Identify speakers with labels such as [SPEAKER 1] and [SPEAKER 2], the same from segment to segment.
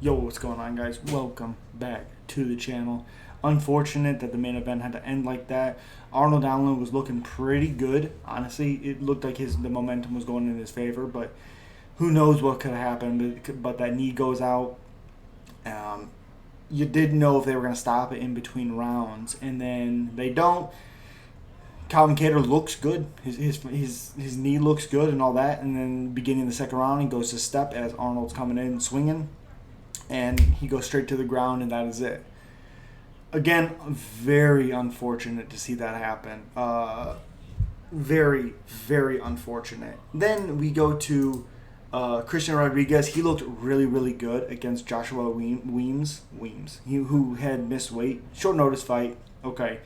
[SPEAKER 1] Yo, what's going on, guys? Welcome back to the channel. Unfortunate that the main event had to end like that. Arnold Allen was looking pretty good. Honestly, it looked like the momentum was going in his favor, but who knows what could have happened. But that knee goes out. Um, you did know if they were going to stop it in between rounds, and then they don't. Calvin Cater looks good. His knee looks good and all that. And then beginning of the second round, he goes to step as Arnold's coming in swinging, and he goes straight to the ground, and that is it. Again, very unfortunate to see that happen. Very, very unfortunate. Then we go to Christian Rodriguez. He looked really, really good against Joshua Weems, who had missed weight. Short notice fight. Okay.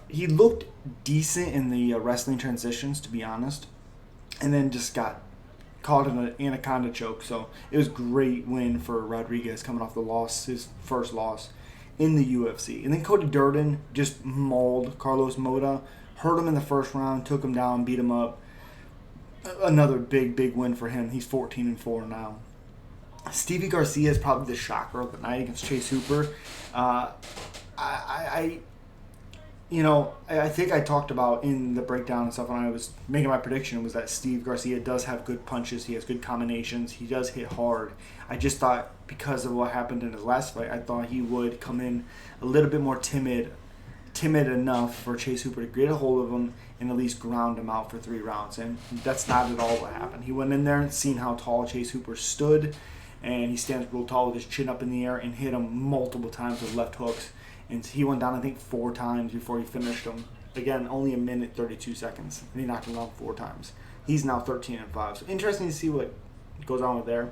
[SPEAKER 1] He looked decent in the wrestling transitions, to be honest, and then just got caught in an anaconda choke. So it was a great win for Rodriguez coming off the loss, his first loss in the UFC. And then Cody Durden just mauled Carlos Mota, hurt him in the first round, took him down, beat him up. Another big, big win for him. He's 14-4 now. Stevie Garcia is probably the shocker of the night against Chase Hooper. I I think I talked about in the breakdown and stuff when I was making my prediction was that Steve Garcia does have good punches. He has good combinations. He does hit hard. I just thought because of what happened in his last fight, I thought he would come in a little bit more timid enough for Chase Hooper to get a hold of him and at least ground him out for 3 rounds. And that's not at all what happened. He went in there and seen how tall Chase Hooper stood, and he stands real tall with his chin up in the air and hit him multiple times with left hooks. And he went down, I think, 4 times before he finished him. Again, only a minute, 32 seconds. And he knocked him down 4 times. He's now 13-5. So interesting to see what goes on with there.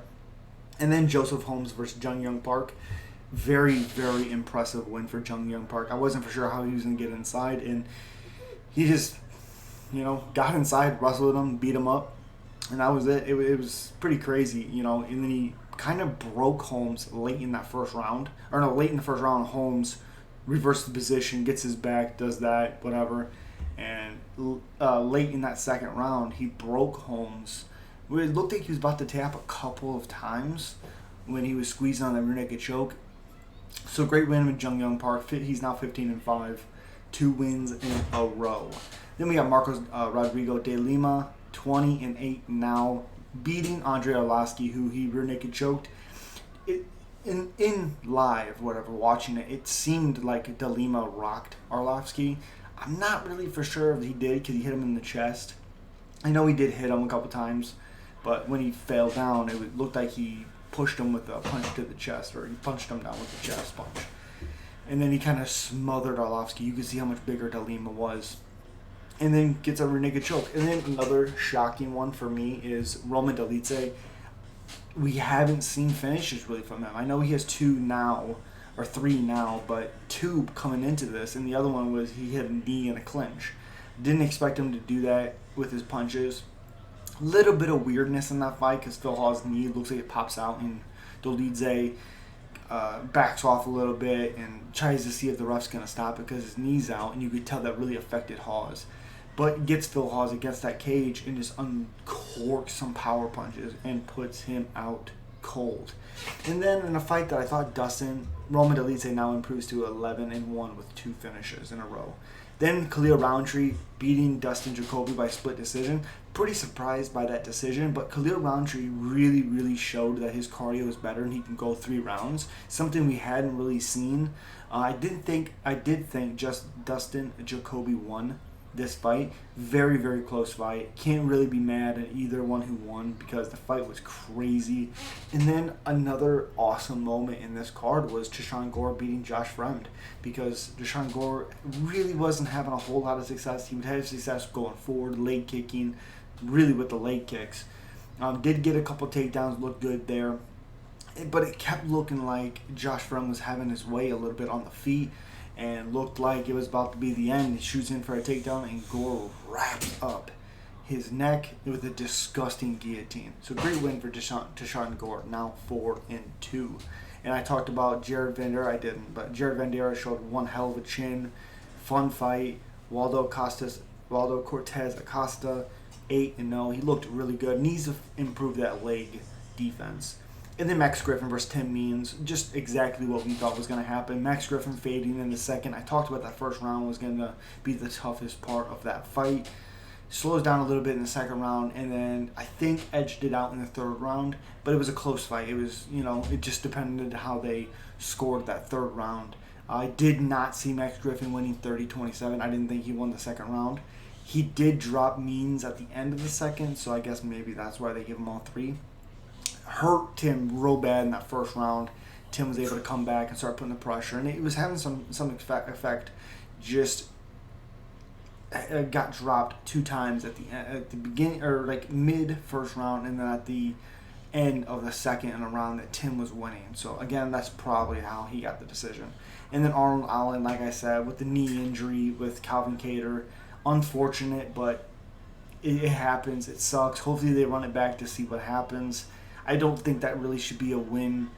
[SPEAKER 1] And then Joseph Holmes versus Jung Young Park. Very, very impressive win for Jung Young Park. I wasn't for sure how he was going to get inside. And he just, got inside, wrestled him, beat him up. And that was it. It was pretty crazy, And then he kind of broke Holmes late in that first round. Or no, late in the first round, Holmes reverses the position, gets his back, does that, whatever. And late in that second round, he broke Holmes. It looked like he was about to tap a couple of times when he was squeezing on that rear naked choke. So great win with Jung Young Park. He's now 15-5, 2 wins in a row. Then we got Marcos Rodrigo de Lima, 20-8 now, beating Andre Arlovsky, who he rear naked choked. In live, whatever, watching it, it seemed like De Lima rocked Arlovsky. I'm not really for sure if he did because he hit him in the chest. I know he did hit him a couple times, but when he fell down, it looked like he pushed him with a punch to the chest, or he punched him down with a chest punch. And then he kind of smothered Arlovsky. You could see how much bigger De Lima was. And then gets a rear naked choke. And then another shocking one for me is Roman Dolidze. We haven't seen finishes really from him. I know he has 2 now, or 3 now, but 2 coming into this, and the other one was he hit a knee in a clinch. Didn't expect him to do that with his punches. Little bit of weirdness in that fight because Phil Hawes' knee looks like it pops out, and Dolidze backs off a little bit and tries to see if the ref's going to stop it because his knee's out, and you could tell that really affected Hawes. But gets Phil Hawes against that cage and just uncorks some power punches and puts him out cold. And then in a fight that I thought Roman Dolidze now improves to 11-1 with 2 finishes in a row. Then Khalil Roundtree beating Dustin Jacoby by split decision. Pretty surprised by that decision, but Khalil Roundtree really, really showed that his cardio is better and he can go 3 rounds. Something we hadn't really seen. I did think just Dustin Jacoby won this fight. Very, very close fight. Can't really be mad at either one who won because the fight was crazy. And then another awesome moment in this card was Chishan Gore beating Josh Fremd, because Chishan Gore really wasn't having a whole lot of success. He would have success going forward, leg kicking, really with the leg kicks. Did get a couple takedowns, looked good there. But it kept looking like Josh Fremd was having his way a little bit on the feet, and looked like it was about to be the end. He shoots in for a takedown, and Gore wraps up his neck with a disgusting guillotine. So great win for Chishan Gore, now 4-2. And I talked about Jared Vanderaa. I didn't, but Jared Vanderaa showed one hell of a chin. Fun fight. Waldo Cortez Acosta, 8-0. He looked really good. Needs to improve that leg defense. And then Max Griffin versus Tim Means, just exactly what we thought was going to happen. Max Griffin fading in the second. I talked about that first round was going to be the toughest part of that fight. Slows down a little bit in the second round, and then I think edged it out in the third round. But it was a close fight. It was, it just depended how they scored that third round. I did not see Max Griffin winning 30-27. I didn't think he won the second round. He did drop Means at the end of the second, so I guess maybe that's why they give him all three. Hurt Tim real bad in that first round. Tim was able to come back and start putting the pressure, and it was having some effect. Just got dropped 2 times at the beginning, or like mid first round, and then at the end of the second in a round that Tim was winning. So again, that's probably how he got the decision. And then Arnold Allen, like I said, with the knee injury with Calvin Kattar, unfortunate, but it happens. It sucks. Hopefully they run it back to see what happens. I don't think that really should be a win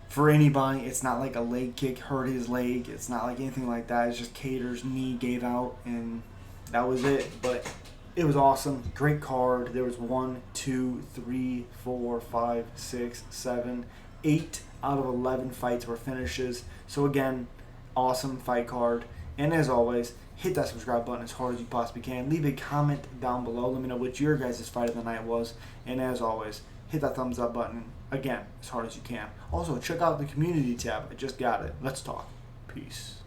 [SPEAKER 1] for anybody. It's not like a leg kick hurt his leg. It's not like anything like that. It's just Kattar's knee gave out, and that was it. But it was awesome. Great card. There was 1, 2, 3, 4, 5, 6, 7, 8 out of 11 fights were finishes. So again, awesome fight card. And as always, hit that subscribe button as hard as you possibly can. Leave a comment down below. Let me know what your guys' fight of the night was. And as always, hit that thumbs up button, again, as hard as you can. Also, check out the community tab. I just got it. Let's talk. Peace.